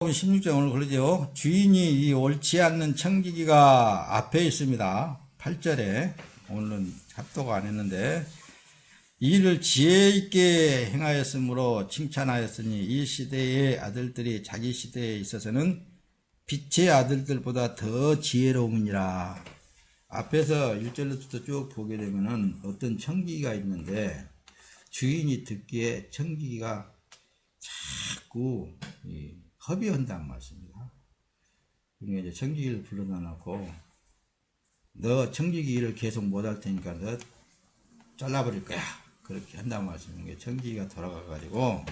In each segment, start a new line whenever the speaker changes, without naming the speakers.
16장 오늘 그러죠. 주인이 이 옳지 않는 청지기가 앞에 있습니다. 8절에 오늘은 합독 안 했는데 이를 지혜 있게 행하였으므로 칭찬하였으니 이 시대의 아들들이 자기 시대에 있어서는 빛의 아들들보다 더 지혜로우니라. 앞에서 1절부터 쭉 보게 되면은 어떤 청지기가 있는데 주인이 듣기에 청지기가 자꾸 허비한다는 말씀입니다. 그러니까 이제 청지기를 불러다 놓고 너 청지기 일을 계속 못할 테니까 너 잘라버릴 거야. 그렇게 한다는 말씀이에요. 청지기가 돌아가가지고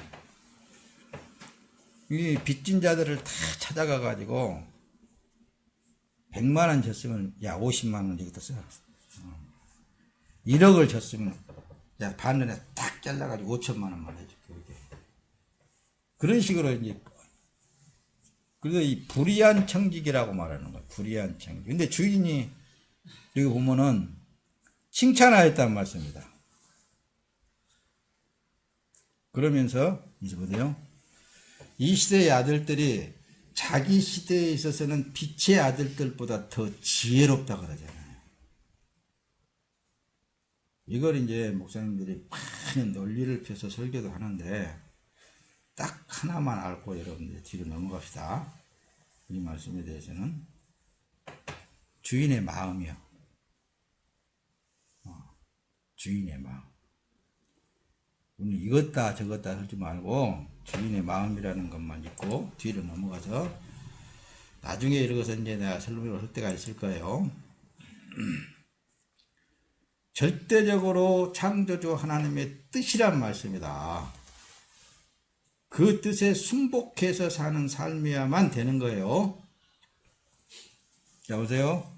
이 빚진 자들을 다 찾아가가지고 100만원 줬으면 야 50만원 여기다 써. 1억을 줬으면 야 반년에 딱 잘라가지고 5천만원만 해줄게. 그런 식으로 이제 그래서 이 불의한 청지기라고 말하는 거예요. 불의한 청지기. 근데 주인이 여기 보면은 칭찬하였다는 말씀입니다. 그러면서 이제 보세요. 이 시대의 아들들이 자기 시대에 있어서는 빛의 아들들보다 더 지혜롭다 그러잖아요. 이걸 이제 목사님들이 많은 논리를 펴서 설교도 하는데 딱 하나만 알고 여러분들 뒤로 넘어갑시다. 이 말씀에 대해서는 주인의 마음이요. 주인의 마음. 우리 이것다 저것다 하지 말고 주인의 마음이라는 것만 있고 뒤로 넘어가서 나중에 이러고서 이제 내가 설명을 할 때가 있을 거예요. 절대적으로 창조주 하나님의 뜻이란 말씀이다. 그 뜻에 순복해서 사는 삶이야만 되는 거예요. 자, 보세요.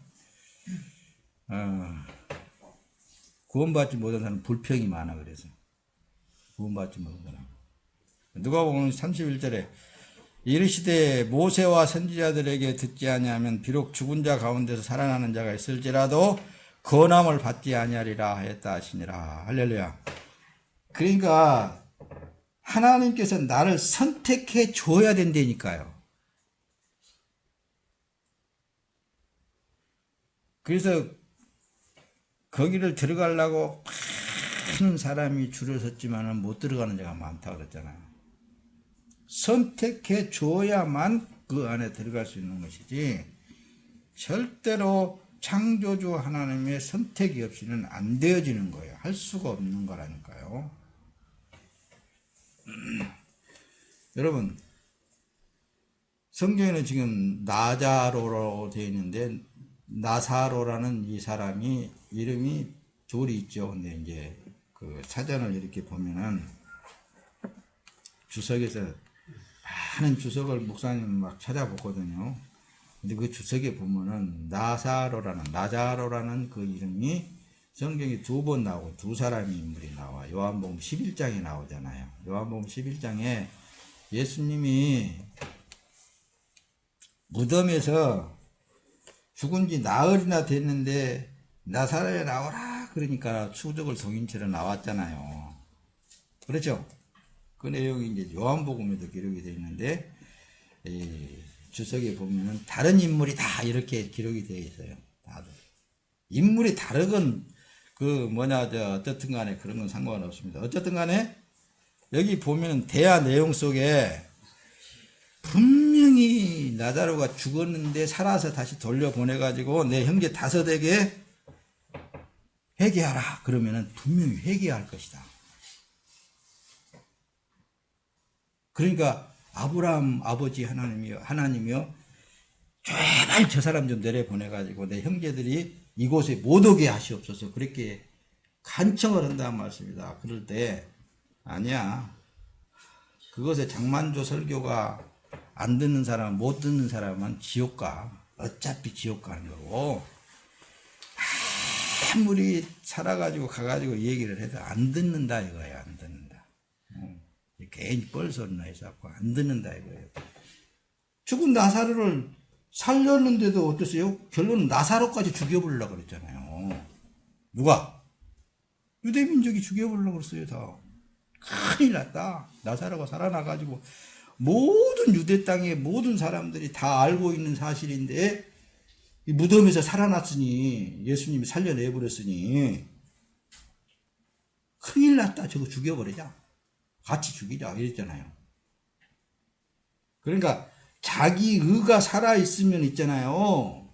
구원받지 못한 사람은 불평이 많아, 그래서. 구원받지 못한 사람. 누가복음 31절에 이르시되 모세와 선지자들에게 듣지 아니하면 비록 죽은 자 가운데서 살아나는 자가 있을지라도 건함을 받지 아니하리라 하였다 하시니라. 할렐루야. 그러니까 하나님께서 나를 선택해 줘야 된다니까요. 그래서 거기를 들어가려고 많은 사람이 줄을 섰지만 못 들어가는 데가 많다고 그랬잖아요. 선택해 줘야만 그 안에 들어갈 수 있는 것이지 절대로 창조주 하나님의 선택이 없이는 안 되어지는 거예요. 할 수가 없는 거라니까요. 여러분, 성경에는 지금 나자로라고 되어 있는데 나사로라는 이 사람이 이름이 둘이 있죠. 근데 이제 그 사전을 이렇게 보면은 주석에서 많은 주석을 목사님 막 찾아보거든요. 근데 그 주석에 보면은 나자로라는 그 이름이 성경이 2번 나오고 2사람의 인물이 나와. 요한복음 11장에 나오잖아요. 요한복음 11장에 예수님이 무덤에서 죽은 지 나흘이나 됐는데 나사렛에 나오라 그러니까 수족을 동인처럼 나왔잖아요. 그렇죠? 그 내용이 이제 요한복음에도 기록이 되어 있는데 주석에 보면은 다른 인물이 다 이렇게 기록이 되어 있어요. 다들 인물이 다르건 어쨌든 간에 그런 건 상관없습니다. 어쨌든 간에 여기 보면 대화 내용 속에 분명히 나자로가 죽었는데 살아서 다시 돌려보내가지고 내 형제 5에게 회개하라. 그러면은 분명히 회개할 것이다. 그러니까 아브라함 아버지 하나님이요. 제발 저 사람 좀 내려보내가지고 내 형제들이 이곳에 못 오게 하시옵소서. 그렇게 간청을 한다는 말씀이다. 그럴 때 아니야. 그것에 장만조 설교가 안 듣는 사람, 못 듣는 사람은 지옥 가. 어차피 지옥 가는 거고 아무리 살아가지고 가가지고 얘기를 해도 안 듣는다 이거예요. 안 듣는다. 괜히 뻘소리나 해서 안 듣는다 이거예요. 죽은 나사로를 살렸는데도 어땠어요? 결론은 나사로까지 죽여버리려고 그랬잖아요. 누가? 유대민족이 죽여버리려고 그랬어요. 다. 큰일 났다. 나사로가 살아나가지고 모든 유대 땅의 모든 사람들이 다 알고 있는 사실인데 이 무덤에서 살아났으니 예수님이 살려내버렸으니 큰일 났다. 저거 죽여버리자. 같이 죽이자. 이랬잖아요. 그러니까 자기 의가 살아있으면 있잖아요.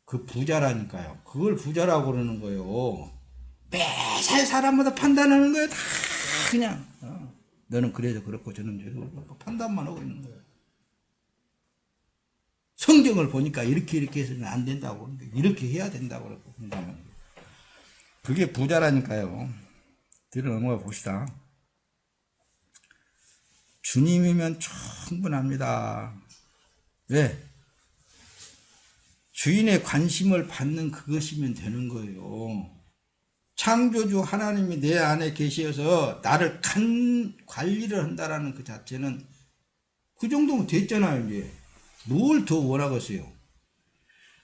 그 부자라니까요. 그걸 부자라고 그러는 거예요. 매살 사람마다 판단하는 거예요. 다 그냥 너는 그래서 그렇고 저는 그렇고 판단만 하고 있는 거예요. 성경을 보니까 이렇게 해서는 안 된다고 이렇게 해야 된다고 그러고 그게 부자라니까요. 뒤로 넘어가 봅시다. 주님이면 충분합니다. 왜? 주인의 관심을 받는 그것이면 되는 거예요. 창조주 하나님이 내 안에 계셔서 나를 관리를 한다라는 그 자체는 그 정도면 됐잖아요. 이제 뭘 더 원하겠어요.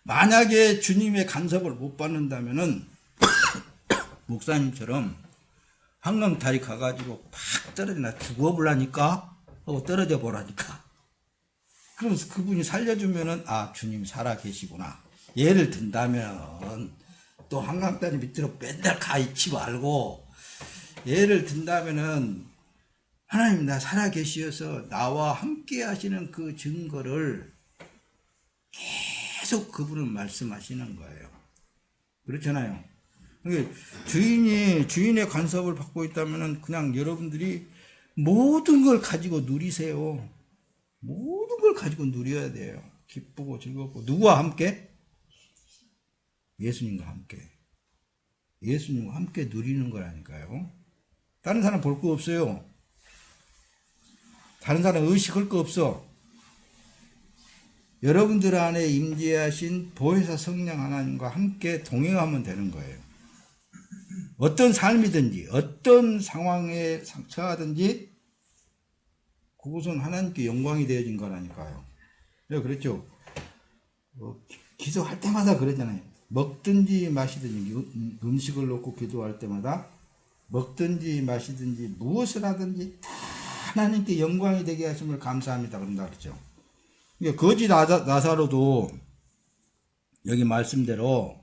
만약에 주님의 간섭을 못 받는다면은 목사님처럼 한강다리 가가지고 팍 떨어져 나 죽어보라니까 하고 떨어져 보라니까. 그러면서 그분이 살려주면은 아 주님 살아 계시구나. 예를 든다면 또 한강다리 밑으로 맨날 가 있지 말고 예를 든다면은 하나님 나 살아 계시어서 나와 함께 하시는 그 증거를 계속 그분은 말씀하시는 거예요. 그렇잖아요. 그러니까 주인의 간섭을 받고 있다면은 그냥 여러분들이 모든 걸 가지고 누리세요. 모든 걸 가지고 누려야 돼요. 기쁘고 즐겁고. 누구와 함께? 예수님과 함께. 예수님과 함께 누리는 거라니까요. 다른 사람 볼 거 없어요. 다른 사람 의식할 거 없어. 여러분들 안에 임재하신 보혜사 성령 하나님과 함께 동행하면 되는 거예요. 어떤 삶이든지 어떤 상황에 처하든지 그것은 하나님께 영광이 되어진 거라니까요. 그렇죠. 기도할 때마다 그러잖아요. 먹든지 마시든지 음식을 놓고 기도할 때마다 먹든지 마시든지 무엇을 하든지 다 하나님께 영광이 되게 하심을 감사합니다. 그런다 그러죠. 그러니까 거지 나사로도 여기 말씀대로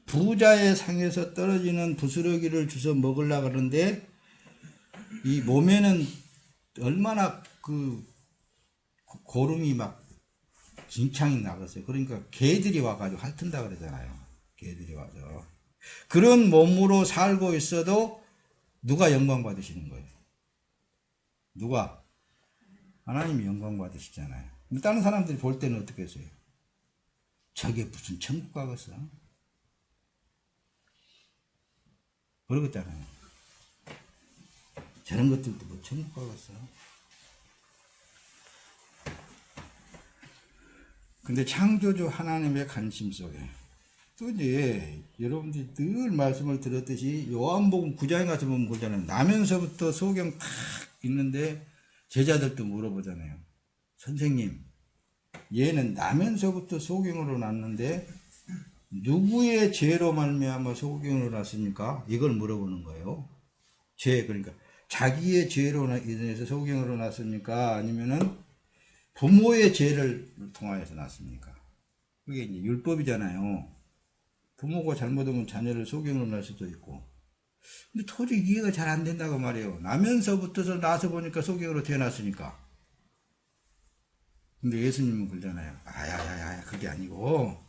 부자의 상에서 떨어지는 부스러기를 주워 먹으려고 그러는데 이 몸에는 얼마나 그 고름이 막 진창이 나갔어요. 그러니까 개들이 와가지고 핥은다 그러잖아요. 개들이 와서. 그런 몸으로 살고 있어도 누가 영광 받으시는 거예요? 누가? 하나님이 영광 받으시잖아요. 다른 사람들이 볼 때는 어떻게 했어요? 저게 무슨 천국 가겠어? 그러겠잖아요. 저런 것들도 뭐 천국 가겠어? 근데 창조주 하나님의 관심 속에 또 이제 여러분들이 늘 말씀을 들었듯이 요한복음 9장에 가서 보면 그러잖아요. 나면서부터 소경 탁 있는데 제자들도 물어보잖아요. 선생님, 얘는 나면서부터 소경으로 났는데 누구의 죄로 말미암아 소경으로 났습니까? 이걸 물어보는 거예요. 죄, 그러니까 자기의 죄로 인해서 소경으로 났습니까? 아니면은 부모의 죄를 통하여서 났습니까? 그게 이제 율법이잖아요. 부모가 잘못하면 자녀를 소경으로 날 수도 있고. 근데 도저히 이해가 잘 안 된다고 말이에요. 나면서부터 나서 보니까 소경으로 태어났으니까. 근데 예수님은 그러잖아요. 아야야야, 그게 아니고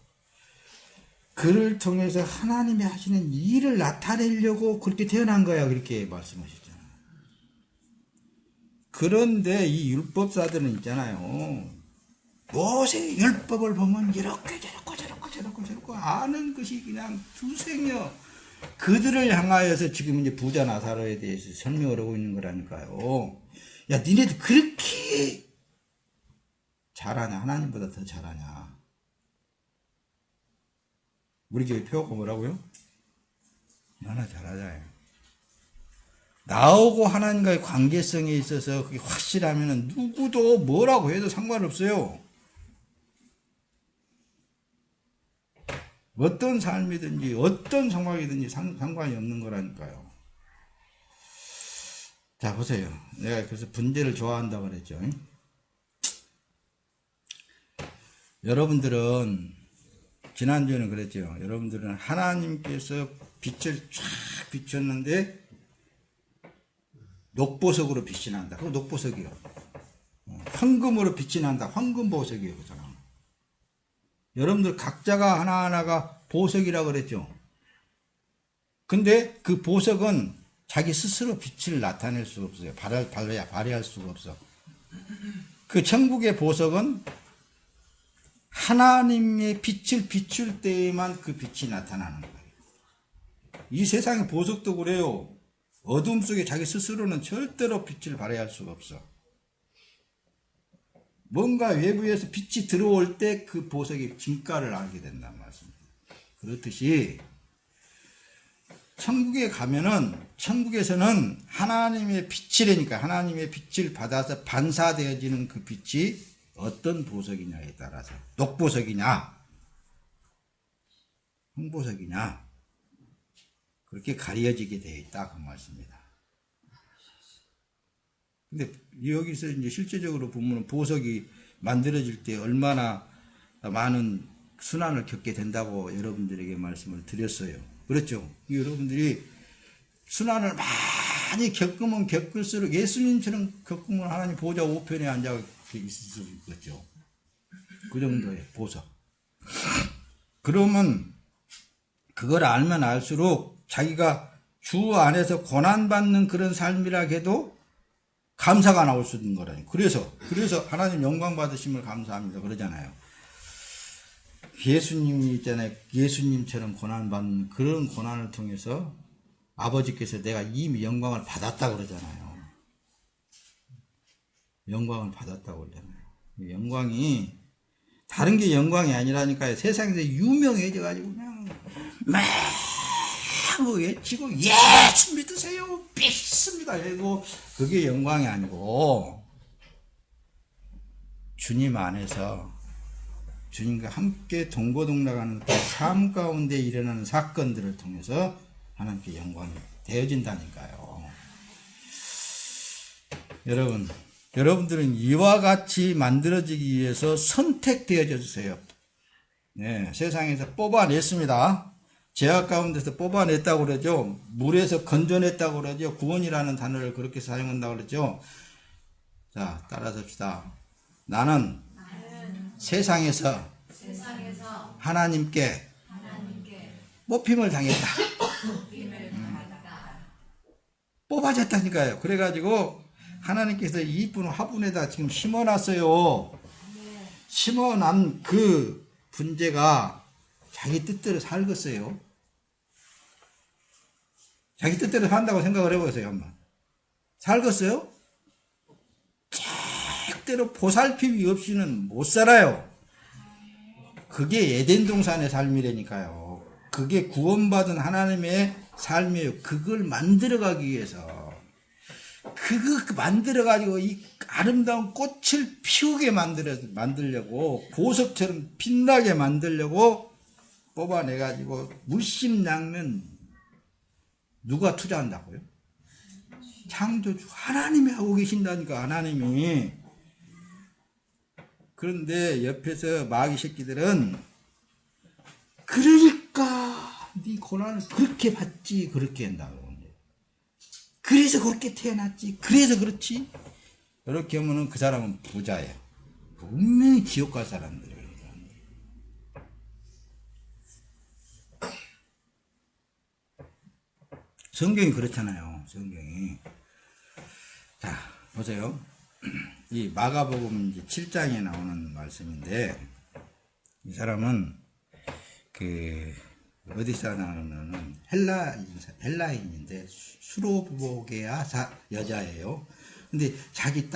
그를 통해서 하나님이 하시는 일을 나타내려고 그렇게 태어난 거야. 그렇게 말씀하셨잖아요. 그런데 이 율법사들은 있잖아요. 모세 율법을 보면 이렇게 저렇고 아는 것이 그냥 두생여. 그들을 향하여서 지금 이제 부자 나사로에 대해서 설명을 하고 있는 거라니까요. 야, 니네들 그렇게 잘하냐? 하나님보다 더 잘하냐? 우리 교회 표어가 뭐라고요? 얼마나 잘하자요. 나하고 하나님과의 관계성에 있어서 그게 확실하면 누구도 뭐라고 해도 상관없어요. 어떤 삶이든지 어떤 상황이든지 상관이 없는 거라니까요. 자, 보세요. 내가 그래서 분재를 좋아한다고 그랬죠. 여러분들은, 지난주에는 그랬죠. 여러분들은 하나님께서 빛을 쫙 비췄는데, 녹보석으로 빛이 난다. 그거 녹보석이요. 황금으로 빛이 난다. 황금보석이에요. 그 사람. 여러분들 각자가 하나하나가 보석이라고 그랬죠. 근데 그 보석은 자기 스스로 빛을 나타낼 수가 없어요. 발휘할 수가 없어. 그 천국의 보석은 하나님의 빛을 비출 때에만 그 빛이 나타나는 거예요. 이 세상의 보석도 그래요. 어둠 속에 자기 스스로는 절대로 빛을 발휘할 수가 없어. 뭔가 외부에서 빛이 들어올 때 그 보석의 진가를 알게 된단 말씀입니다. 그렇듯이 천국에 가면은, 천국에서는 하나님의 빛이라니까, 하나님의 빛을 받아서 반사되어지는 그 빛이 어떤 보석이냐에 따라서, 녹보석이냐 황보석이냐, 그렇게 가려지게 되어 있다, 그 말씀입니다. 근데 여기서 이제 실제적으로 보면 보석이 만들어질 때 얼마나 많은 순환을 겪게 된다고 여러분들에게 말씀을 드렸어요. 그렇죠? 여러분들이 순환을 많이 겪으면 겪을수록 예수님처럼 겪으면 하나님 보좌 우편에 앉아 있을 수 있겠죠. 그 정도의 보석. 그러면 그걸 알면 알수록 자기가 주 안에서 고난받는 그런 삶이라 해도 감사가 나올 수 있는 거라니. 그래서 하나님 영광 받으심을 감사합니다 그러잖아요. 예수님이 있잖아요. 예수님처럼 고난받는 그런 고난을 통해서 아버지께서 내가 이미 영광을 받았다고 그러잖아요. 영광을 받았다고 그러잖아요. 영광이 다른 게 영광이 아니라니까요. 세상에서 유명해져가지고 그냥 막 외치고 예수 믿으세요 믿습니다 이거 그게 영광이 아니고, 주님 안에서 주님과 함께 동고동락하는 그 삶 가운데 일어나는 사건들을 통해서 하나님께 영광이 되어진다니까요. 여러분들은 이와 같이 만들어지기 위해서 선택되어져 주세요. 네, 세상에서 뽑아냈습니다. 죄악 가운데서 뽑아냈다고 그러죠. 물에서 건져냈다고 그러죠. 구원이라는 단어를 그렇게 사용한다고 그러죠. 자, 따라서 합시다. 나는 세상에서 하나님께 뽑힘을 당했다. 뽑아졌다니까요. 그래가지고 하나님께서 이쁜 화분에다 지금 심어놨어요. 심어난 그 분재가 자기 뜻대로 살겠어요. 자기 뜻대로 산다고 생각을 해보세요. 한번 살겠어요? 절대로 보살핌이 없이는 못 살아요. 그게 에덴 동산의 삶이라니까요. 그게 구원받은 하나님의 삶이에요. 그걸 만들어가기 위해서, 그거 만들어가지고 이 아름다운 꽃을 피우게 만들려고, 보석처럼 빛나게 만들려고 뽑아내가지고 물심양면 누가 투자한다고요? 창조주 하나님이 하고 계신다니까, 하나님이. 그런데 옆에서 마귀 새끼들은 그러니까 네 고난을 그렇게 받지, 그렇게 한다고. 그래서 그렇게 태어났지, 그래서 그렇지. 이렇게 하면은 그 사람은 부자예요. 분명히 지옥 갈 사람들이에요. 성경이 그렇잖아요. 성경이. 자, 보세요. 이 마가복음 7장에 나오는 말씀인데, 이 사람은 어디 사나는 헬라인인데 수로보게야 여자예요. 근데 자기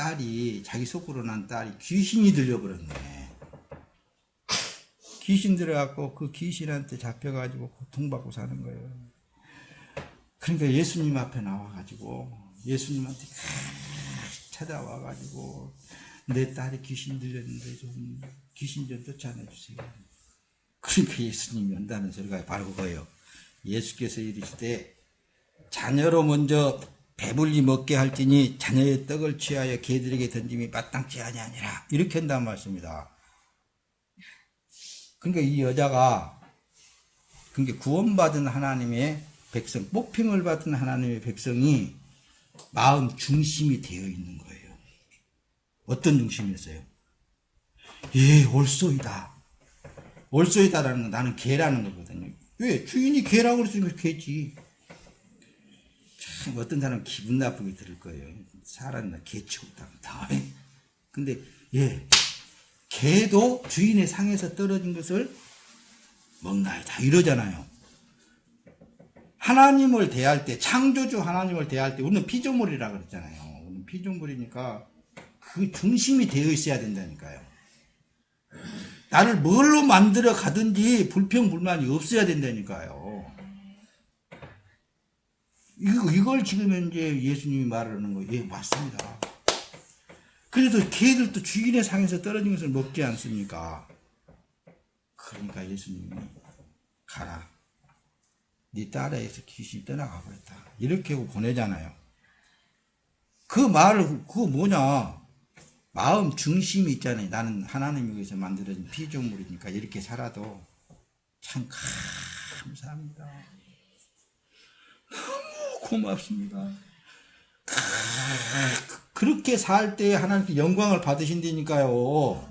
속으로 난 딸이 귀신이 들려버렸네. 귀신 들어갖고 그 귀신한테 잡혀가지고 고통받고 사는 거예요. 그러니까 예수님 앞에 나와가지고 예수님한테 찾아와가지고 내 딸이 귀신 들렸는데 좀 귀신 좀 쫓아내주세요. 그러니까 예수님이 한다는 소리가 바로 그거예요. 예수께서 이르시되 자녀로 먼저 배불리 먹게 할지니 자녀의 떡을 취하여 개들에게 던짐이 마땅치 아니하니라. 이렇게 한다는 말씀입니다. 그러니까 이 여자가 그러니까 구원받은 하나님의 백성, 뽑힘을 받은 하나님의 백성이 마음 중심이 되어 있는 거예요. 어떤 중심이었어요? 예, 옳소이다. 옳소이다라는 건 나는 개라는 거거든요. 왜? 주인이 개라고 그랬으니까 개지. 참 어떤 사람은 기분 나쁘게 들을 거예요. 사람이나 개 취급당한다. 근데 예, 개도 주인의 상에서 떨어진 것을 먹나이다 이러잖아요. 하나님을 대할 때, 창조주 하나님을 대할 때 우리는 피조물이라 그랬잖아요. 우리는 피조물이니까 그 중심이 되어 있어야 된다니까요. 나를 뭘로 만들어 가든지 불평불만이 없어야 된다니까요. 이걸 지금 현재 예수님이 말하는 거예요. 예, 맞습니다. 그래도 개들도 주인의 상에서 떨어진 것을 먹지 않습니까? 그러니까 예수님이 가라. 네 딸에게서 귀신이 떠나가 버렸다. 이렇게 하고 보내잖아요. 그 말을, 그거 뭐냐. 마음 중심이 있잖아요. 나는 하나님에 의해서 만들어진 피조물이니까 이렇게 살아도 참 감사합니다. 너무 고맙습니다. 그렇게 살 때 하나님께 영광을 받으신다니까요.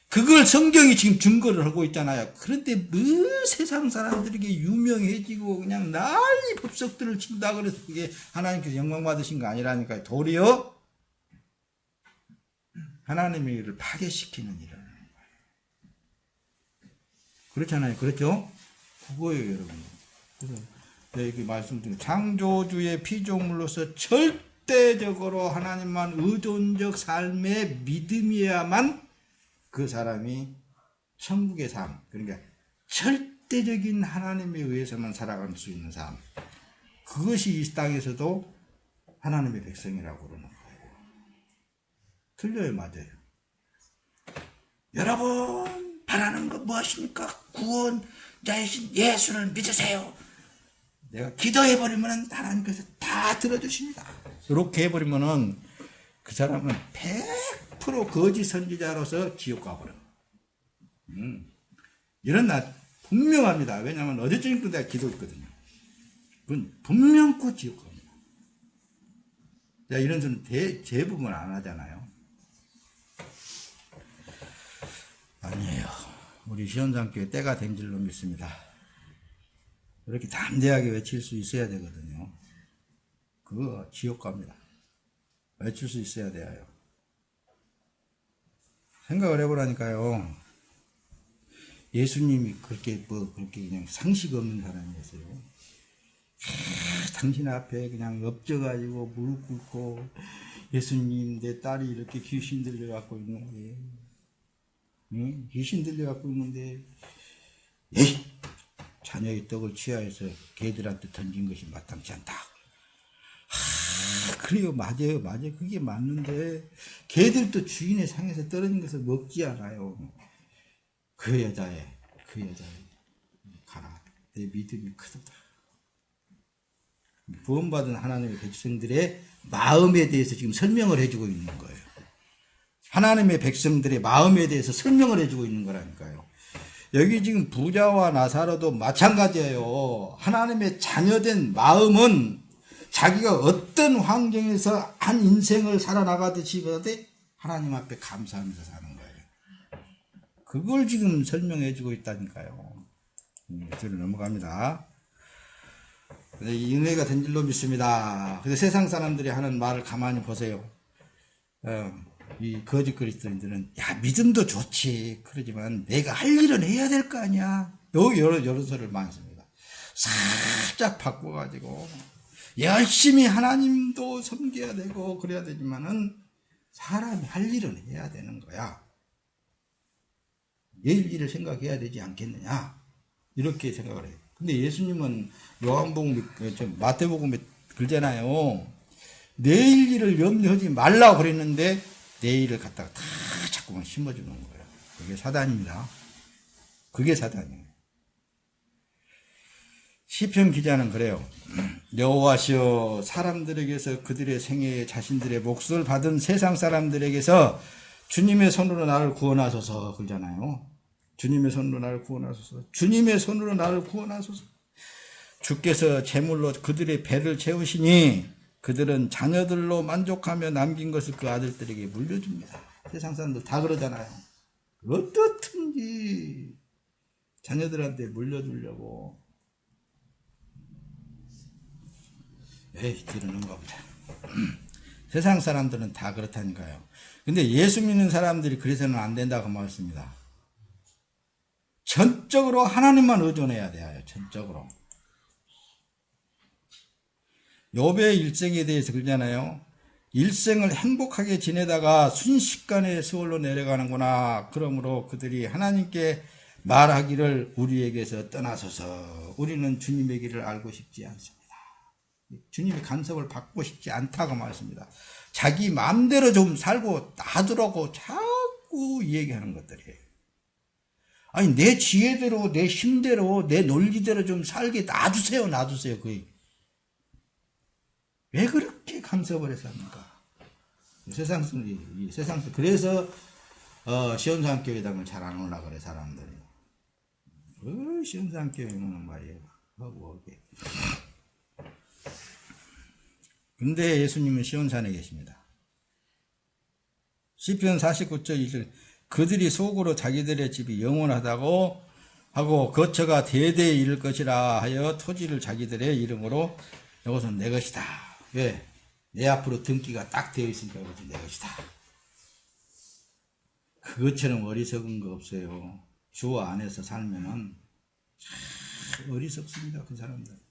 그걸 성경이 지금 증거를 하고 있잖아요. 그런데 뭐 세상 사람들에게 유명해지고 그냥 난리 법석들을 친다 그래서 그게 하나님께서 영광 받으신 거 아니라니까요. 도리어 하나님의 일을 파괴시키는 일을 하는 거예요. 그렇잖아요. 그렇죠? 그거예요, 여러분. 그래서 여기 말씀드린 창조주의 피조물로서 절대적으로 하나님만 의존적 삶의 믿음이야만 그 사람이 천국의 삶, 그러니까 절대적인 하나님에 의해서만 살아갈 수 있는 삶, 그것이 이 땅에서도 하나님의 백성이라고 그러는 거예요. 틀려요, 맞아요. 여러분 바라는 거 무엇입니까? 구원자이신 예수를 믿으세요. 내가 기도해버리면 하나님께서 다 들어주십니다. 이렇게 해버리면은 그 사람은 100% 거짓 선지자로서 지옥 가버려. 이런 날 분명합니다. 왜냐하면 어제 저녁도 내가 기도했거든요. 그건 분명코 지옥 갑니다. 자, 이런 소리는 대부분 안 하잖아요. 아니에요. 우리 시원장교회 때가 된 줄로 믿습니다. 이렇게 담대하게 외칠 수 있어야 되거든요. 그거 지옥 갑니다. 외칠 수 있어야 돼요. 생각을 해보라니까요. 예수님이 그렇게 그냥 상식 없는 사람이었어요. 당신 앞에 그냥 엎져가지고 무릎 꿇고 예수님 내 딸이 이렇게 귀신 들려갖고 있는데 귀신 들려갖고 있는데 에이 자녀의 떡을 취하여서 개들한테 던진 것이 마땅치 않다. 그래요. 맞아요. 그게 맞는데 개들도 주인의 상에서 떨어진 것을 먹지 않아요. 그 여자애 가라. 내 믿음이 크도다. 구원받은 하나님의 백성들의 마음에 대해서 지금 설명을 해주고 있는 거예요. 하나님의 백성들의 마음에 대해서 설명을 해주고 있는 거라니까요. 여기 지금 부자와 나사로도 마찬가지예요. 하나님의 자녀된 마음은 자기가 어떤 환경에서 한 인생을 살아나가듯이 하나님 앞에 감사하면서 사는 거예요. 그걸 지금 설명해주고 있다니까요. 저를 넘어갑니다. 이 은혜가 된 줄로 믿습니다. 근데 세상 사람들이 하는 말을 가만히 보세요. 이 거짓 그리스도인들은 야 믿음도 좋지 그러지만 내가 할 일은 해야 될 거 아니야. 이런 소리를 많이 씁니다. 살짝 바꿔가지고 열심히 하나님도 섬겨야 되고 그래야 되지만은 사람이 할 일은 해야 되는 거야. 내일 일을 생각해야 되지 않겠느냐 이렇게 생각을 해요. 근데 예수님은 요한복음 마태복음에 그러잖아요. 내일 일을 염려하지 말라고 그랬는데 내일을 갖다가 다 자꾸만 심어주는 거예요. 그게 사단입니다. 그게 사단이에요. 시편 기자는 그래요. 여호와시여, 사람들에게서 그들의 생애에 자신들의 몫을 받은 세상 사람들에게서 주님의 손으로 나를 구원하소서. 그러잖아요. 주님의 손으로 나를 구원하소서. 주님의 손으로 나를 구원하소서. 주께서 제물로 그들의 배를 채우시니 그들은 자녀들로 만족하며 남긴 것을 그 아들들에게 물려줍니다. 세상 사람들 다 그러잖아요. 어떻든지 자녀들한테 물려주려고. 에이, 들으는가 보다. 세상 사람들은 다 그렇다니까요. 근데 예수 믿는 사람들이 그래서는 안 된다고 말했습니다. 전적으로 하나님만 의존해야 돼요. 전적으로. 욥의 일생에 대해서 그러잖아요. 일생을 행복하게 지내다가 순식간에 세월로 내려가는구나. 그러므로 그들이 하나님께 말하기를 우리에게서 떠나소서. 우리는 주님의 길을 알고 싶지 않습니다. 주님의 간섭을 받고 싶지 않다고 말했습니다. 자기 마음대로 좀 살고 놔두라고 자꾸 얘기하는 것들이에요. 아니, 내 지혜대로, 내 힘대로, 내 논리대로 좀 살게 놔두세요. 놔두세요. 왜 그렇게 간섭을 해서 합니까? 세상 그래서 시온산교회당을 잘 안 올라 그래, 사람들이. 시온산교회는 말이에요. 하고 오게. 근데 예수님은 시온산에 계십니다. 시편 49절 1절, 그들이 속으로 자기들의 집이 영원하다고 하고 거처가 대대에 이를 것이라 하여 토지를 자기들의 이름으로, 이것은 내 것이다. 왜? 내 앞으로 등기가 딱 되어 있으니까 이것은 내 것이다. 그것처럼 어리석은 거 없어요. 주 안에서 살면은 참 어리석습니다. 그 사람들.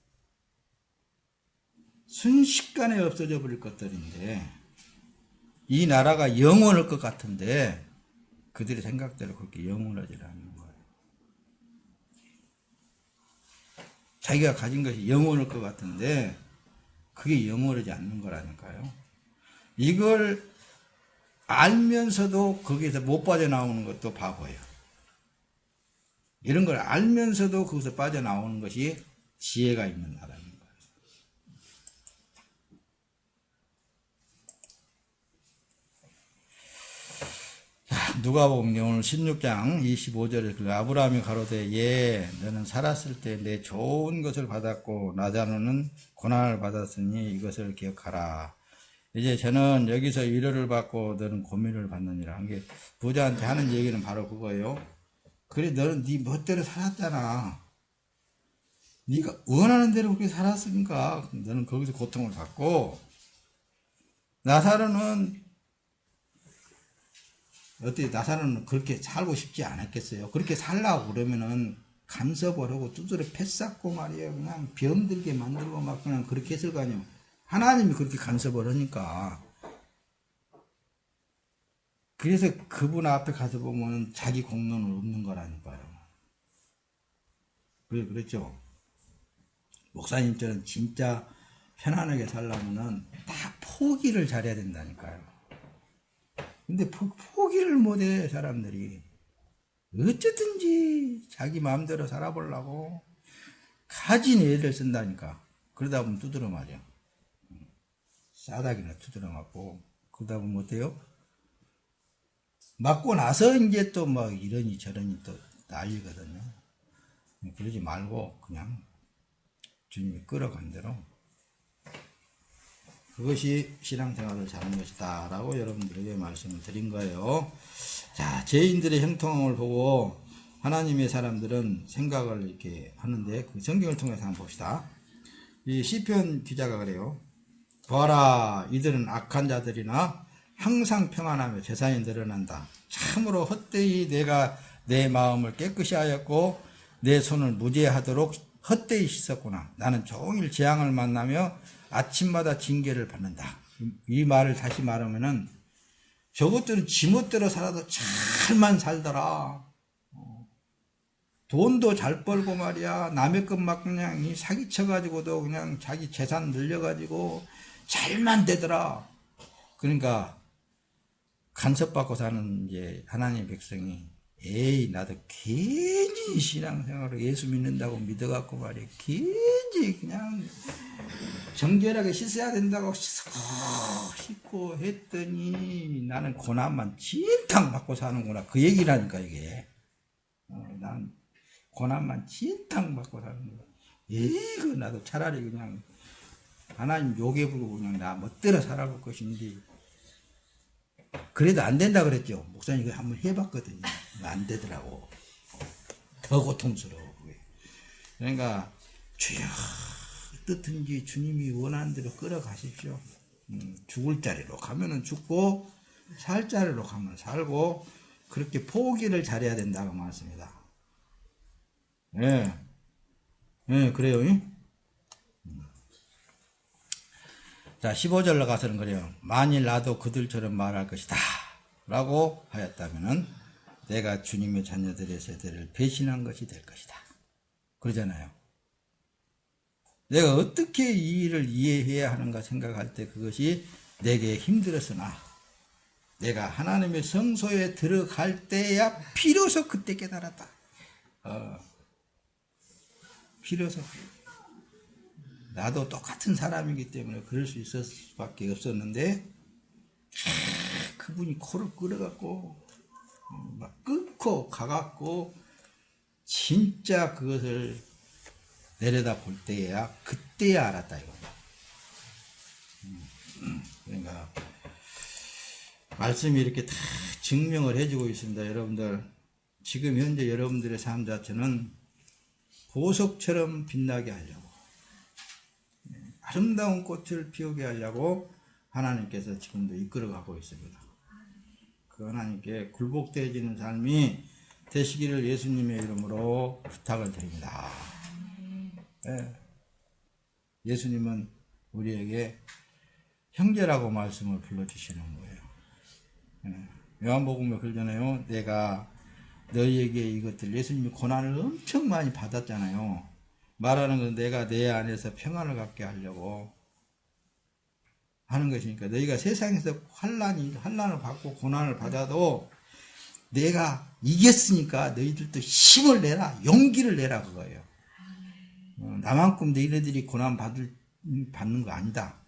순식간에 없어져 버릴 것들인데, 이 나라가 영원할 것 같은데 그들의 생각대로 그렇게 영원하지 않는 거예요. 자기가 가진 것이 영원할 것 같은데 그게 영원하지 않는 거라니까요. 이걸 알면서도 거기에서 못 빠져나오는 것도 바보예요. 이런 걸 알면서도 거기서 빠져나오는 것이 지혜가 있는 나라입니다. 누가복음 오늘 16장 25절에 아브라함이 가로되 예, 너는 살았을 때 내 좋은 것을 받았고 나자로는 고난을 받았으니 이것을 기억하라. 이제 저는 여기서 위로를 받고 너는 고민을 받느니라 한 게 부자한테 하는 얘기는 바로 그거예요. 그래, 너는 네 멋대로 살았잖아. 네가 원하는 대로 그렇게 살았으니까 너는 거기서 고통을 받고, 나사로는 어떻게, 나사로는 그렇게 살고 싶지 않았겠어요? 그렇게 살라고 그러면은 간섭을 하고 두드려 패쌌고 말이에요. 그냥 병들게 만들고 막 그냥 그렇게 했을 거 아니에요. 하나님이 그렇게 간섭을 하니까. 그래서 그분 앞에 가서 보면 자기 공로는 없는 거라니까요. 그렇죠? 목사님처럼 진짜 편안하게 살려면은 다 포기를 잘해야 된다니까요. 근데 포기를 못해, 사람들이. 어쨌든지 자기 마음대로 살아보려고 가진 애를 쓴다니까. 그러다 보면 두드러 맞아. 싸다기나 두드러 맞고. 그러다 보면 어때요? 맞고 나서 이제 또 막 이러니 저러니 또 난리거든요. 그러지 말고 그냥 주님이 끌어간 대로, 그것이 신앙생활을 잘하는 것이다 라고 여러분들에게 말씀을 드린 거예요. 자, 죄인들의 형통함을 보고 하나님의 사람들은 생각을 이렇게 하는데, 그 성경을 통해서 한번 봅시다. 이 시편 기자가 그래요. 보아라, 이들은 악한 자들이나 항상 평안하며 재산이 늘어난다. 참으로 헛되이 내가 내 마음을 깨끗이 하였고 내 손을 무죄하도록 헛되이 씻었구나. 나는 종일 재앙을 만나며 아침마다 징계를 받는다. 이 말을 다시 말하면은 저것들은 지멋대로 살아도 잘만 살더라. 돈도 잘 벌고 말이야. 남의 것 막 그냥 사기쳐가지고도 그냥 자기 재산 늘려가지고 잘만 되더라. 그러니까 간섭받고 사는 이제 하나님의 백성이 에이, 나도 괜히 신앙생활로 예수 믿는다고 믿어갖고 말이야. 괜히 그냥 정결하게 씻어야 된다고 씻고 했더니 나는 고난만 진탕 받고 사는구나. 그 얘기라니까, 이게. 난 고난만 진탕 받고 사는구나. 에이그, 나도 차라리 그냥 하나님 욕에 부르고 그냥 나 멋대로 살아볼 것인지. 그래도 안 된다 그랬죠. 목사님 이거 한번 해봤거든요. 안 되더라고. 더 고통스러워. 그게. 그러니까 주여 어떻든지 주님이 원하는 대로 끌어가십시오. 죽을 자리로 가면은 죽고 살 자리로 가면 살고 그렇게 포기를 잘해야 된다고 말씀입니다. 예, 예, 그래요. 자, 15절로 가서는 그래요. 만일 나도 그들처럼 말할 것이다 라고 하였다면은 내가 주님의 자녀들의 세대를 배신한 것이 될 것이다. 그러잖아요. 내가 어떻게 이 일을 이해해야 하는가 생각할 때 그것이 내게 힘들었으나 내가 하나님의 성소에 들어갈 때야 비로소 그때 깨달았다. 비로소. 나도 똑같은 사람이기 때문에 그럴 수 있을 수밖에 없었는데 그분이 코를 끌어갖고 막 끊고 가갖고 진짜 그것을 내려다 볼 때야 그때야 알았다 이거야. 그러니까 말씀이 이렇게 다 증명을 해주고 있습니다. 여러분들 지금 현재 여러분들의 삶 자체는 보석처럼 빛나게 하려고 아름다운 꽃을 피우게 하려고 하나님께서 지금도 이끌어가고 있습니다. 그 하나님께 굴복되어지는 삶이 되시기를 예수님의 이름으로 부탁을 드립니다. 네. 예수님은 우리에게 형제라고 말씀을 불러주시는 거예요. 네. 요한복음에 그러잖아요. 내가 너희에게 이것들 예수님이 고난을 엄청 많이 받았잖아요. 말하는 건 내가 내 안에서 평안을 갖게 하려고 하는 것이니까 너희가 세상에서 환난을 받고 고난을 받아도 내가 이겼으니까 너희들도 힘을 내라, 용기를 내라 그거예요. 나만큼 너희들이 고난 받는 거 아니다.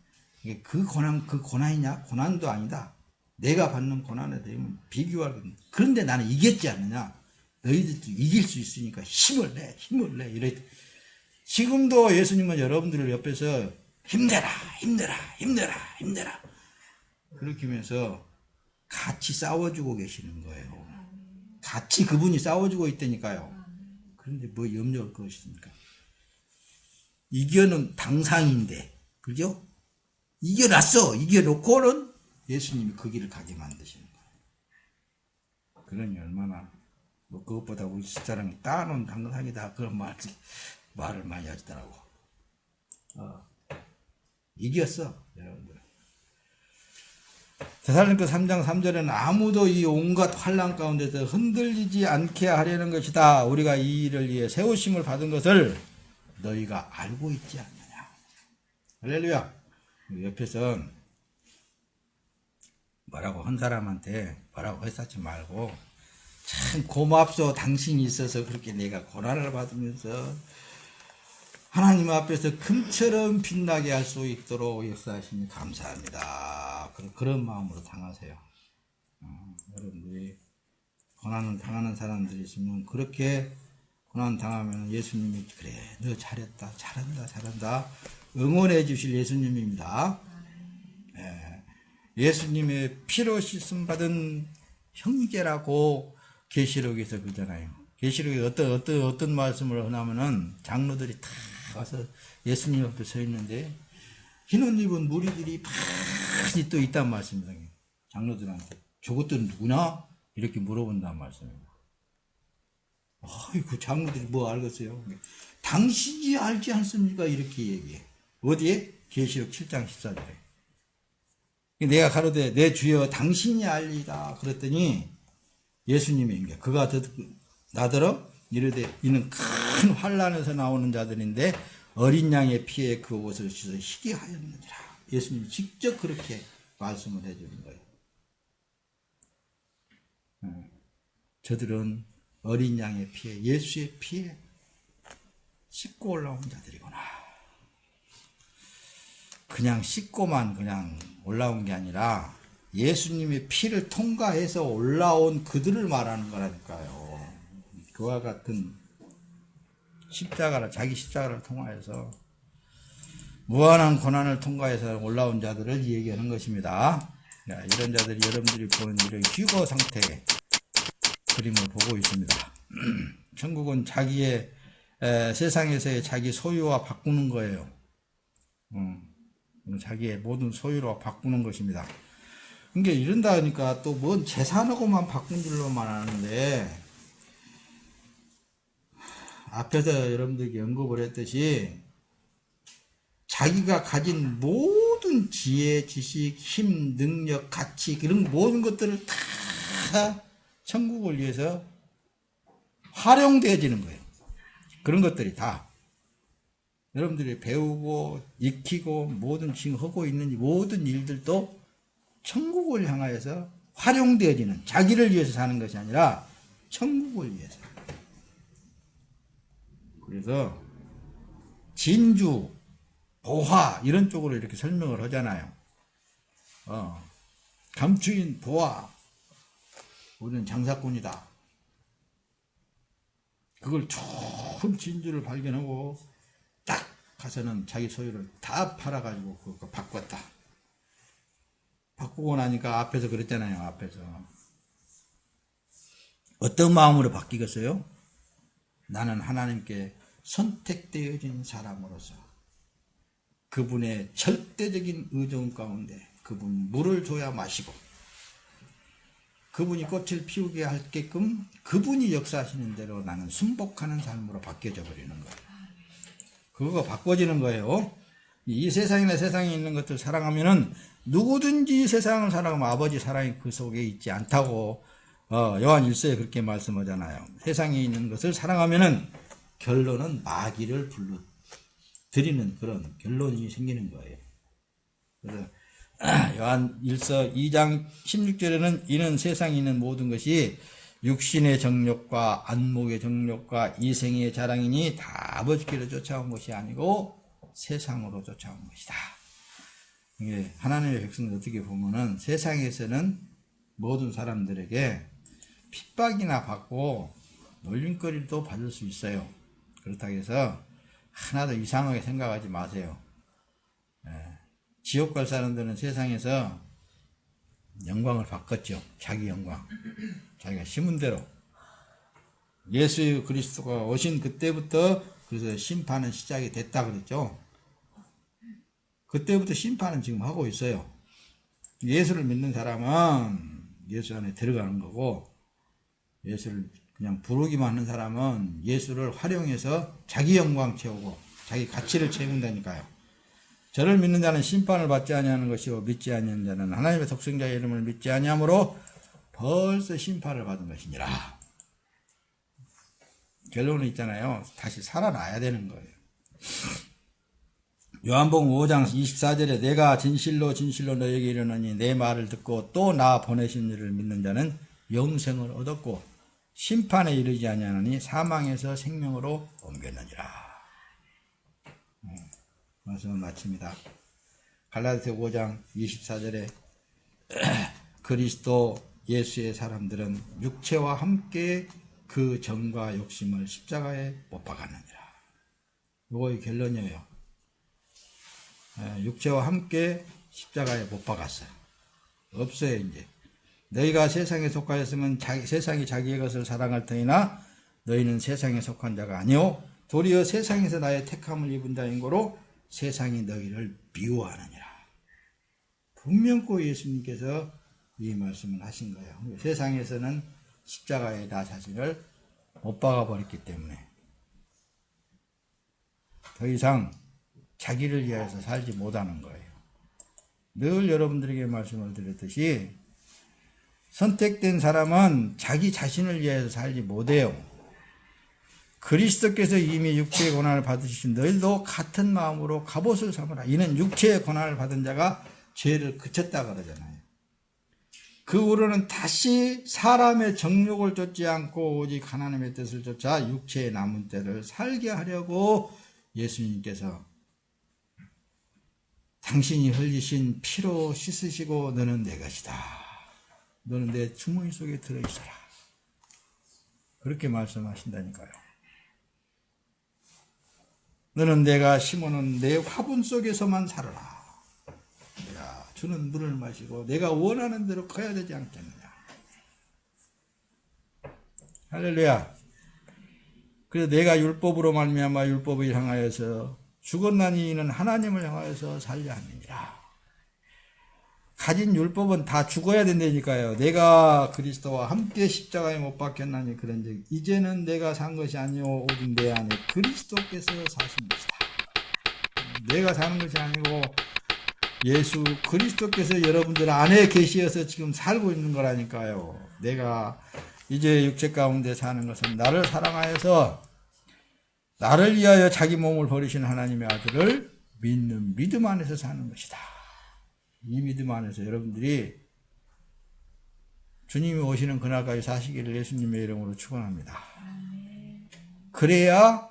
그 고난이냐? 고난도 아니다. 내가 받는 고난에 대해 비교할 건 그런데 나는 이겼지 않느냐? 너희들도 이길 수 있으니까 힘을 내. 이래. 지금도 예수님은 여러분들을 옆에서 힘내라. 그렇게 하면서 같이 싸워주고 계시는 거예요. 같이 그분이 싸워주고 있다니까요. 그런데 뭐 염려할 것입니까? 이겨는 당상인데, 그죠? 이겨놨어. 이겨놓고는 예수님이 그 길을 가게 만드시는 거예요. 그러니 얼마나, 뭐 그것보다 우리 집사람이 따놓은 당상이다. 그런 말을 많이 하시더라고. 이겼어, 여러분들. 데살로니가 3장 3절에는 아무도 이 온갖 환난 가운데서 흔들리지 않게 하려는 것이다. 우리가 이 일을 위해 세우심을 받은 것을 너희가 알고 있지 않느냐. 할렐루야. 옆에서 뭐라고 한 사람한테 뭐라고 했었지 말고 참 고맙소. 당신이 있어서 그렇게 내가 고난을 받으면서 하나님 앞에서 금처럼 빛나게 할 수 있도록 역사하시니 감사합니다. 그런 마음으로 당하세요. 여러분들이 고난을 당하는 사람들이 있으면 그렇게 고난 당하면 예수님이 그래 너 잘했다 잘한다 응원해 주실 예수님입니다. 예수님의 피로 씻음 받은 형제라고 계시록에서 그러잖아요. 계시록에 어떤 말씀을 하냐면은 장로들이 다 가서 예수님 앞에 서 있는데 흰 옷 입은 무리들이 많이 또 있단 말씀입니다. 장로들한테 저것들은 누구냐? 이렇게 물어본다는 말씀입니다. 그 장로들이 뭐 알겠어요? 당신이 알지 않습니까? 이렇게 얘기해. 어디에? 계시록 7장 14절에. 내가 가로되 내 주여 당신이 알리다 그랬더니 예수님이 그가 나더러 이르되 이는 큰 환난에서 나오는 자들인데 어린 양의 피에 그 옷을 씻어 희게 하였느니라. 예수님이 직접 그렇게 말씀을 해주는 거예요. 저들은 어린 양의 피에, 예수의 피에 씻고 올라온 자들이구나. 그냥 씻고만 그냥 올라온 게 아니라 예수님의 피를 통과해서 올라온 그들을 말하는 거라니까요. 그와 같은 십자가를, 자기 십자가를 통하여서 무한한 고난을 통과해서 올라온 자들을 얘기하는 것입니다. 이런 자들이 여러분들이 보는 이런 휴거 상태의 그림을 보고 있습니다. 천국은 자기의 세상에서의 자기 소유와 바꾸는 거예요. 자기의 모든 소유로 바꾸는 것입니다. 그러니까 이런다 하니까 또 뭔 재산하고만 바꾼 줄로만 아는데, 앞에서 여러분들에게 언급을 했듯이 자기가 가진 모든 지혜, 지식, 힘, 능력, 가치, 그런 모든 것들을 다 천국을 위해서 활용되어지는 거예요. 그런 것들이 다 여러분들이 배우고 익히고 모든 지금 하고 있는 모든 일들도 천국을 향하여서 활용되어지는, 자기를 위해서 사는 것이 아니라 천국을 위해서. 그래서 진주, 보화 이런 쪽으로 이렇게 설명을 하잖아요. 감추인 보화, 우리는 장사꾼이다. 그걸 좋은 진주를 발견하고 딱 가서는 자기 소유를 다 팔아가지고 그거 바꿨다. 바꾸고 나니까 앞에서 그랬잖아요. 앞에서 어떤 마음으로 바뀌겠어요? 나는 하나님께 선택되어진 사람으로서 그분의 절대적인 의존 가운데 그분 물을 줘야 마시고, 그분이 꽃을 피우게 할게끔 그분이 역사하시는 대로 나는 순복하는 삶으로 바뀌어져 버리는 거예요. 그거 바꿔지는 거예요. 이 세상이나 세상에 있는 것들 사랑하면은 누구든지 세상을 사랑하면 아버지 사랑이 그 속에 있지 않다고 요한 1서에 그렇게 말씀하잖아요. 세상에 있는 것을 사랑하면은 결론은 마귀를 불러들이는 그런 결론이 생기는 거예요. 그래서 요한 1서 2장 16절에는 이는 세상에 있는 모든 것이 육신의 정욕과 안목의 정욕과 이생의 자랑이니 다 아버지께로 쫓아온 것이 아니고 세상으로 쫓아온 것이다. 이게 하나님의 백성들 어떻게 보면은 세상에서는 모든 사람들에게 핍박이나 받고 놀림거리도 받을 수 있어요. 그렇다고 해서 하나도 이상하게 생각하지 마세요. 지옥 갈 사람들은 세상에서 영광을 바꿨죠. 자기 영광. 자기가 심은 대로. 예수 그리스도가 오신 그때부터 그래서 심판은 시작이 됐다 그랬죠. 그때부터 심판은 지금 하고 있어요. 예수를 믿는 사람은 예수 안에 들어가는 거고, 예수를 그냥 부르기만 하는 사람은 예수를 활용해서 자기 영광 채우고 자기 가치를 채운다니까요. 저를 믿는 자는 심판을 받지 아니하는 것이고 믿지 아니하는 자는 하나님의 독생자의 이름을 믿지 아니하므로 벌써 심판을 받은 것이니라. 결론은 있잖아요. 다시 살아나야 되는 거예요. 요한복음 5장 24절에 내가 진실로 진실로 너에게 이르노니 내 말을 듣고 또 나 보내신 이를 믿는 자는 영생을 얻었고 심판에 이르지 아니하노니 사망에서 생명으로 옮겼느니라. 말씀을 마칩니다. 갈라디아서 5장 24절에 그리스도 예수의 사람들은 육체와 함께 그 정과 욕심을 십자가에 못 박았느니라. 이거의 결론이에요. 육체와 함께 십자가에 못 박았어요. 없어요. 이제 너희가 세상에 속하였으면 세상이 자기의 것을 사랑할 터이나 너희는 세상에 속한 자가 아니오 도리어 세상에서 나의 택함을 입은 자인 고로 세상이 너희를 미워하느니라. 분명코 예수님께서 이 말씀을 하신 거예요. 세상에서는 십자가에 나 자신을 못 박아버렸기 때문에 더 이상 자기를 위해서 살지 못하는 거예요. 늘 여러분들에게 말씀을 드렸듯이 선택된 사람은 자기 자신을 위해서 살지 못해요. 그리스도께서 이미 육체의 고난을 받으신 너희도 같은 마음으로 갑옷을 삼으라. 이는 육체의 고난을 받은 자가 죄를 그쳤다 그러잖아요. 그 후로는 다시 사람의 정욕을 쫓지 않고 오직 하나님의 뜻을 쫓아 육체의 남은 때를 살게 하려고 예수님께서 당신이 흘리신 피로 씻으시고 너는 내 것이다. 너는 내 주머니 속에 들어있어라. 그렇게 말씀하신다니까요. 너는 내가 심어놓은 내 화분 속에서만 살아라. 내가 주는 물을 마시고 내가 원하는 대로 커야 되지 않겠느냐. 할렐루야. 그래서 내가 율법으로 말미암아 율법을 향하여서 죽었나니 이는 하나님을 향하여서 살려 함이니라. 가진 율법은 다 죽어야 된다니까요. 내가 그리스도와 함께 십자가에 못 박혔나니 그런즉 이제는 내가 산 것이 아니오 오직 내 안에 그리스도께서 사신 것이다. 내가 사는 것이 아니고 예수 그리스도께서 여러분들 안에 계시어서 지금 살고 있는 거라니까요. 내가 이제 육체 가운데 사는 것은 나를 사랑하여서 나를 위하여 자기 몸을 버리신 하나님의 아들을 믿는 믿음 안에서 사는 것이다. 이 믿음 안에서 여러분들이 주님이 오시는 그날까지 사시기를 예수님의 이름으로 축원합니다. 그래야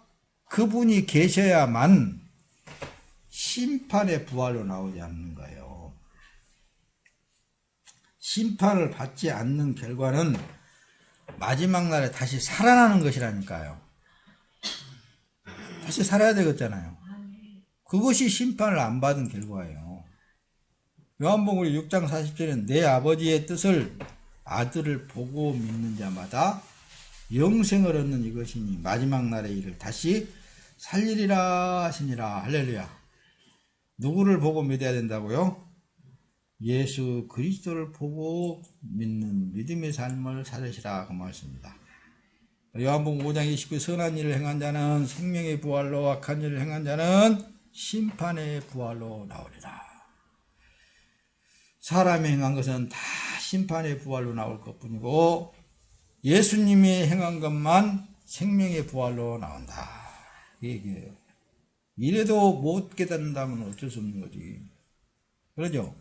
그분이 계셔야만 심판의 부활로 나오지 않는 거예요. 심판을 받지 않는 결과는 마지막 날에 다시 살아나는 것이라니까요. 다시 살아야 되겠잖아요. 그것이 심판을 안 받은 결과예요. 요한복음 6장 40절에는 내 아버지의 뜻을 아들을 보고 믿는 자마다 영생을 얻는 이것이니 마지막 날의 일을 다시 살리리라 하시니라. 할렐루야. 누구를 보고 믿어야 된다고요? 예수 그리스도를 보고 믿는 믿음의 삶을 살으시라 그 말씀입니다. 요한복음 5장 29 선한 일을 행한 자는 생명의 부활로 악한 일을 행한 자는 심판의 부활로 나오리라. 사람이 행한 것은 다 심판의 부활로 나올 것뿐이고 예수님이 행한 것만 생명의 부활로 나온다. 이 얘기예요. 이래도 못 깨닫는다면 어쩔 수 없는 거지. 그러죠?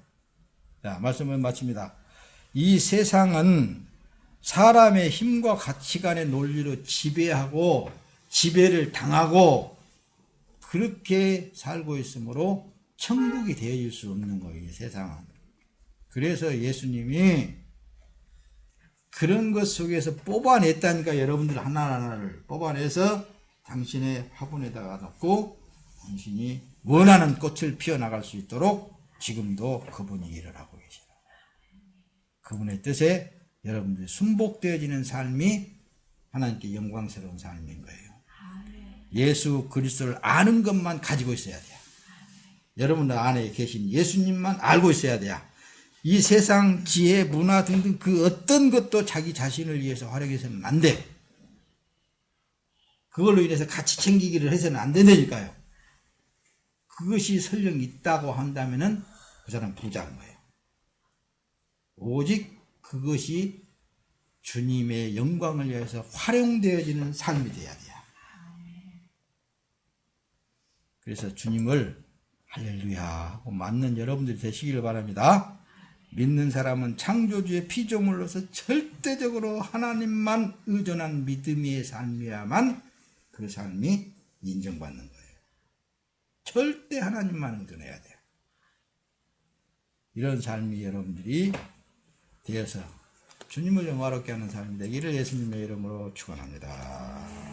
자, 말씀을 마칩니다. 이 세상은 사람의 힘과 가치관의 논리로 지배하고 지배를 당하고 그렇게 살고 있으므로 천국이 되어질 수 없는 거예요. 이 세상은. 그래서 예수님이 그런 것 속에서 뽑아냈다니까. 여러분들 하나하나를 뽑아내서 당신의 화분에다가 넣고 당신이 원하는 꽃을 피워나갈 수 있도록 지금도 그분이 일을 하고 계시다. 그분의 뜻에 여러분들이 순복되어지는 삶이 하나님께 영광스러운 삶인 거예요. 예수 그리스도를 아는 것만 가지고 있어야 돼요. 여러분들 안에 계신 예수님만 알고 있어야 돼요. 이 세상 지혜, 문화 등등 그 어떤 것도 자기 자신을 위해서 활용해서는 안 돼. 그걸로 인해서 가치 챙기기를 해서는 안 된다니까요. 그것이 설령 있다고 한다면은 그 사람 부자인 거예요. 오직 그것이 주님의 영광을 위해서 활용되어지는 삶이 돼야 돼요. 그래서 주님을 할렐루야 하고 맞는 여러분들이 되시기를 바랍니다. 믿는 사람은 창조주의 피조물로서 절대적으로 하나님만 의존한 믿음의 삶이야만 그 삶이 인정받는 거예요. 절대 하나님만 의존해야 돼요. 이런 삶이 여러분들이 되어서 주님을 영화롭게 하는 삶이 되기를 예수님의 이름으로 축원합니다.